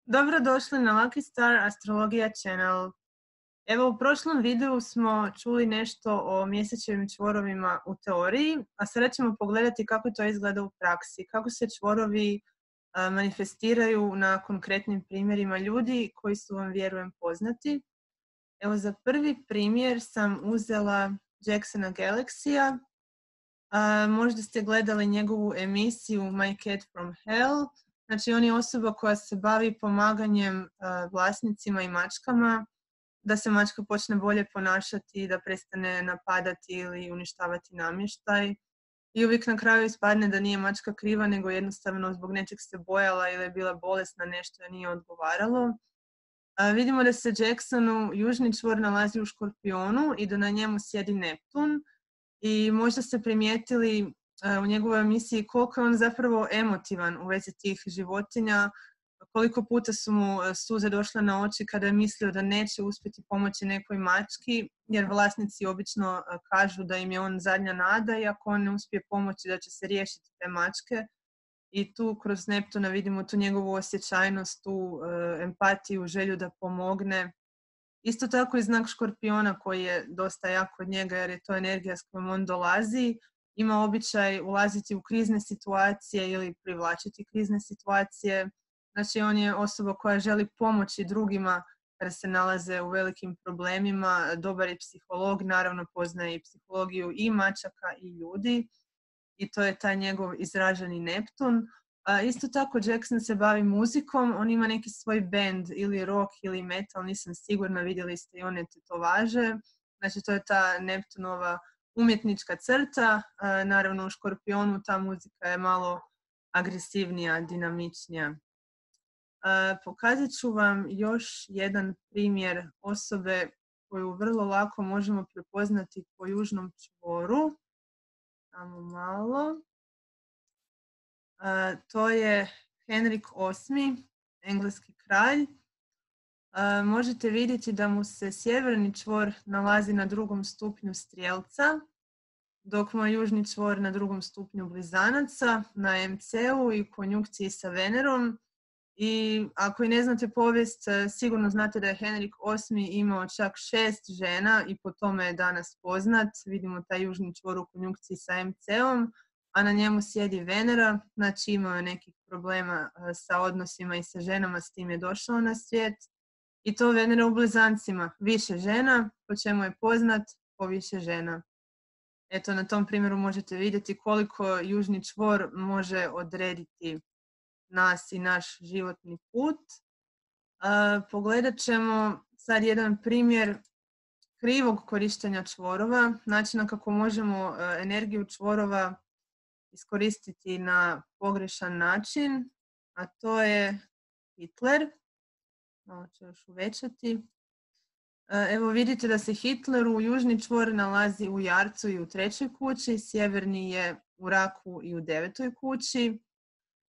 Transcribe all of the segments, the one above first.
Dobrodošli na Lucky Star Astrologija Channel. Evo, u prošlom videu smo čuli nešto o mjesečevim čvorovima u teoriji, a sada ćemo pogledati kako to izgleda u praksi, kako se čvorovi manifestiraju na konkretnim primjerima ljudi koji su vam, vjerujem, poznati. Evo, za prvi primjer sam uzela Jacksona Galaxija. Možda ste gledali njegovu emisiju My Cat from Hell. Znači, on je osoba koja se bavi pomaganjem vlasnicima i mačkama da se mačka počne bolje ponašati, da prestane napadati ili uništavati namještaj. I uvijek na kraju ispadne da nije mačka kriva, nego jednostavno zbog nečeg se bojala ili je bila bolesna, nešto je nije odgovaralo. Vidimo da se Jacksonu južni čvor nalazi u Škorpionu i da na njemu sjedi Neptun. I možda ste primijetili u njegovoj emisiji koliko je on zapravo emotivan u vezi tih životinja, koliko puta su mu suze došle na oči kada je mislio da neće uspjeti pomoći nekoj mački, jer vlasnici obično kažu da im je on zadnja nada i ako on ne uspije pomoći da će se riješiti te mačke. I tu kroz Neptuna vidimo tu njegovu osjećajnost, tu empatiju, želju da pomogne. Isto tako i znak Škorpiona koji je dosta jak od njega jer je to energija s kojom on dolazi. Ima običaj ulaziti u krizne situacije ili privlačiti krizne situacije. Znači, on je osoba koja želi pomoći drugima kada se nalaze u velikim problemima. Dobar je psiholog, naravno poznaje i psihologiju i mačaka i ljudi. I to je taj njegov izraženi Neptun. Isto tako Jackson se bavi muzikom, on ima neki svoj band ili rock ili metal, nisam sigurna, vidjeli ste i one tetovaže. Znači, to je ta Neptunova umjetnička crta. Naravno u Škorpionu ta muzika je malo agresivnija, dinamičnija. Pokazat ću vam još jedan primjer osobe koju vrlo lako možemo prepoznati po južnom čvoru. Samo malo. To je Henrik VIII, engleski kralj. Možete vidjeti da mu se sjeverni čvor nalazi na 2. stupnju Strijelca, dok mu je južni čvor na 2. stupnju Blizanaca, na MC-u i konjunkciji sa Venerom. I ako i ne znate povijest, sigurno znate da je Henrik VIII imao čak 6 žena i po tome je danas poznat. Vidimo taj južni čvor u konjunkciji sa MC-om, a na njemu sjedi Venera, znači imao je nekih problema sa odnosima i sa ženama, s tim je došao na svijet. I to Venera u Blizancima, više žena, po čemu je poznat, po više žena. Eto, na tom primjeru možete vidjeti koliko južni čvor može odrediti nas i naš životni put. Pogledat ćemo sad jedan primjer krivog korištenja čvorova, načina kako možemo energiju čvorova iskoristiti na pogrešan način, a to je Hitler. Malo ću još uvećati. Evo vidite da se Hitler u južni čvor nalazi u Jarcu i u 3. kući, sjeverni je u Raku i u 9. kući.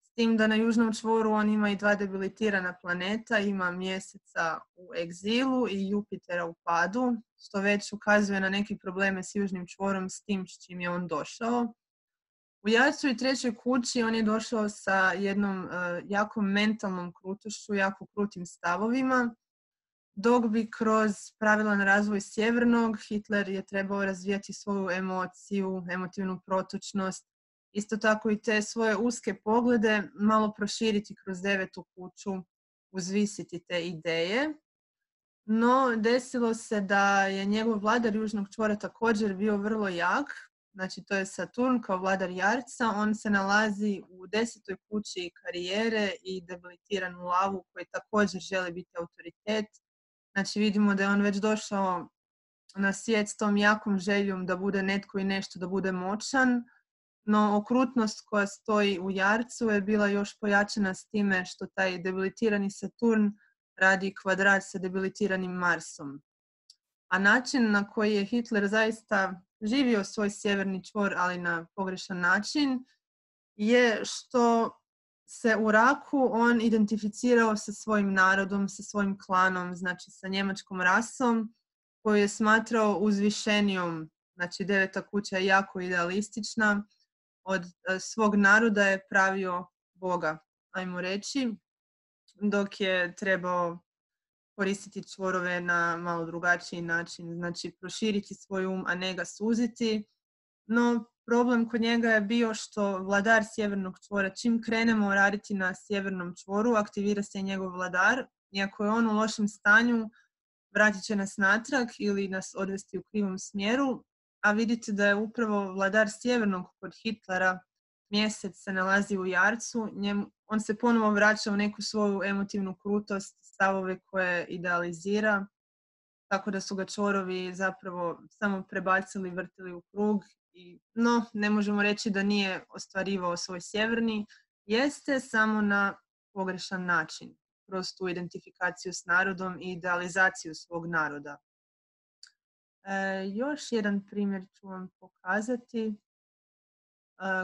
S tim da na južnom čvoru on ima i 2 debilitirana planeta, ima Mjeseca u egzilu i Jupitera u padu, što već ukazuje na neke probleme s južnim čvorom, s tim s čim je on došao. U Jarcu i 3. kući on je došao sa jednom jakom mentalnom krutošću, jako krutim stavovima, dok bi kroz pravilan razvoj sjevernog Hitler je trebao razvijati svoju emociju, emotivnu protočnost, isto tako i te svoje uske poglede malo proširiti kroz 9. kuću, uzvisiti te ideje. No, desilo se da je njegov vladar južnog čvora također bio vrlo jak. Znači, to je Saturn kao vladar Jarca, on se nalazi u 10. kući karijere i debilitiran u lavu koji također želi biti autoritet. Znači, vidimo da je on već došao na svijet s tom jakom željom da bude netko i nešto, da bude moćan, no okrutnost koja stoji u Jarcu je bila još pojačana s time što taj debilitirani Saturn radi kvadrat sa debilitiranim Marsom. A način na koji je Hitler zaista živio svoj sjeverni čvor, ali na pogrešan način, je što se u Raku on identificirao sa svojim narodom, sa svojim klanom, znači sa njemačkom rasom, koju je smatrao uzvišenijom. Znači, 9. kuća je jako idealistična. Od svog naroda je pravio Boga, ajmo reći. dok je trebao koristiti čvorove na malo drugačiji način, znači proširiti svoj a ne ga suziti. No, problem kod njega je bio što vladar sjevernog čvora, čim krenemo raditi na sjevernom čvoru, aktivira se njegov vladar, i ako je on u lošem stanju, vratit će nas natrag ili nas odvesti u krivom smjeru, a vidite da je upravo vladar sjevernog kod Hitlera mjesec se nalazi u jarcu, on se ponovo vraća u neku svoju emotivnu krutost, stavove koje idealizira, tako da su ga čvorovi zapravo samo prebacili, vrtili u krug. No, ne možemo reći da nije ostvarivao svoj sjeverni, jeste samo na pogrešan način, kroz tu identifikaciju s narodom i idealizaciju svog naroda. Još jedan primjer ću vam pokazati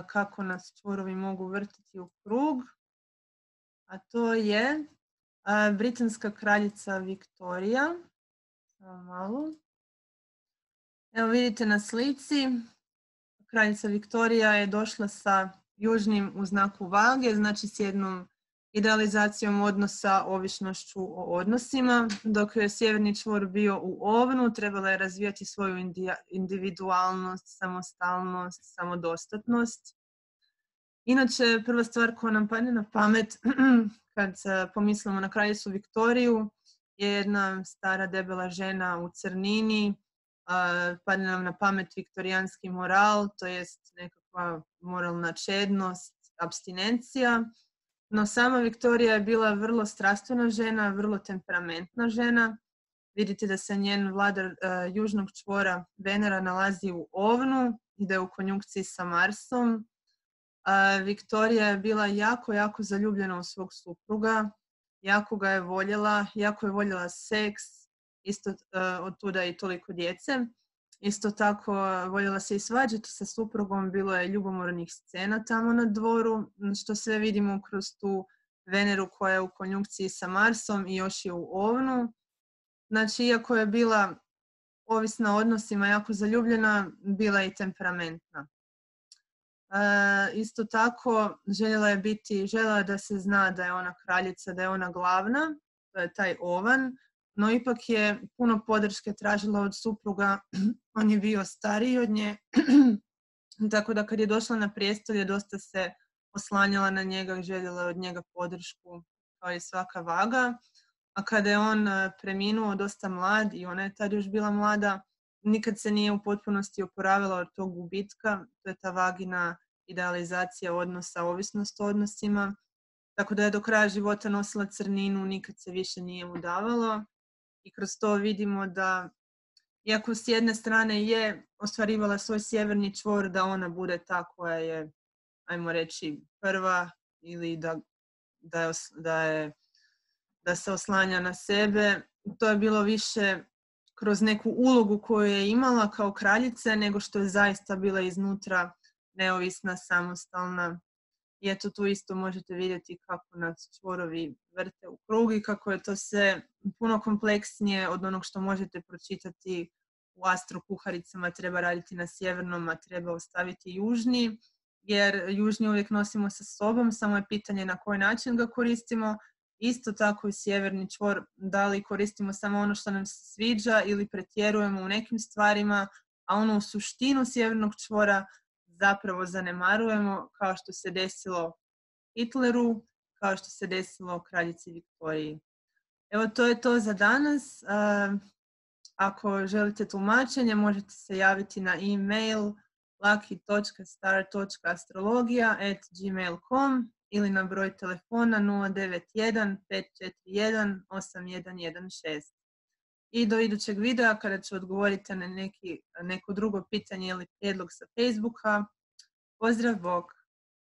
kako nas čvorovi mogu vrtiti u krug, a to je britanska kraljica Viktorija. Malo. Evo vidite na slici, kraljica Viktorija je došla sa južnim u znaku vage, znači s jednom idealizacijom odnosa, ovisnošću o odnosima, dok je sjeverni čvor bio u ovnu, trebala je razvijati svoju individualnost, samostalnost, samodostatnost. Inače, prva stvar koja nam padne na pamet kad pomislimo na kraljicu Viktoriju je jedna stara debela žena u crnini, padne nam na pamet viktorijanski moral, to jest nekakva moralna čednost, apstinencija. No sama Viktorija je bila vrlo strastvena žena, vrlo temperamentna žena. Vidite da se njen vladar južnog čvora Venera nalazi u ovnu i da je u konjunkciji sa Marsom. Viktorija je bila jako, jako zaljubljena u svog supruga, jako ga je voljela, jako je voljela seks, isto od tuda i toliko djece. Isto tako voljela se i svađati sa suprugom, bilo je ljubomornih scena tamo na dvoru, što sve vidimo kroz tu Veneru koja je u konjunkciji sa Marsom i još je u ovnu. Znači, iako je bila ovisna o odnosima, jako zaljubljena, bila je i temperamentna. Isto tako željela da se zna da je ona kraljica, da je ona glavna, to je taj ovan, no ipak je puno podrške tražila od supruga, on je bio stariji od nje, tako da kad je došla na prijestolje dosta se oslanjala na njega, željela od njega podršku kao i svaka vaga, a kada je on preminuo dosta mlad i ona je tad još bila mlada, nikad se nije u potpunosti oporavila od tog gubitka, to je ta vagina idealizacija odnosa, ovisnost o odnosima, tako da je do kraja života nosila crninu, nikad se više nije udavalo i kroz to vidimo da, iako s jedne strane je ostvarivala svoj sjeverni čvor, da ona bude ta koja je, ajmo reći, prva ili da se oslanja na sebe, to je bilo više kroz neku ulogu koju je imala kao kraljica, nego što je zaista bila iznutra neovisna, samostalna. I eto tu isto možete vidjeti kako nas čvorovi vrte u krug i kako je to sve puno kompleksnije od onog što možete pročitati u astrokuharicama. Treba raditi na sjevernom, a treba ostaviti južni, jer južni uvijek nosimo sa sobom, samo je pitanje na koji način ga koristimo. Isto tako i sjeverni čvor, da li koristimo samo ono što nam se sviđa ili pretjerujemo u nekim stvarima, a ono u suštinu sjevernog čvora zapravo zanemarujemo, kao što se desilo Hitleru, kao što se desilo kraljici Viktoriji. Evo, to je to za danas. Ako želite tumačenje, možete se javiti na e-mail lucky.star.astrologija@gmail.com ili na broj telefona 091 541 8116. I do idućeg videa kada ću odgovoriti na neko drugo pitanje ili prijedlog sa Facebooka. Pozdrav, bok!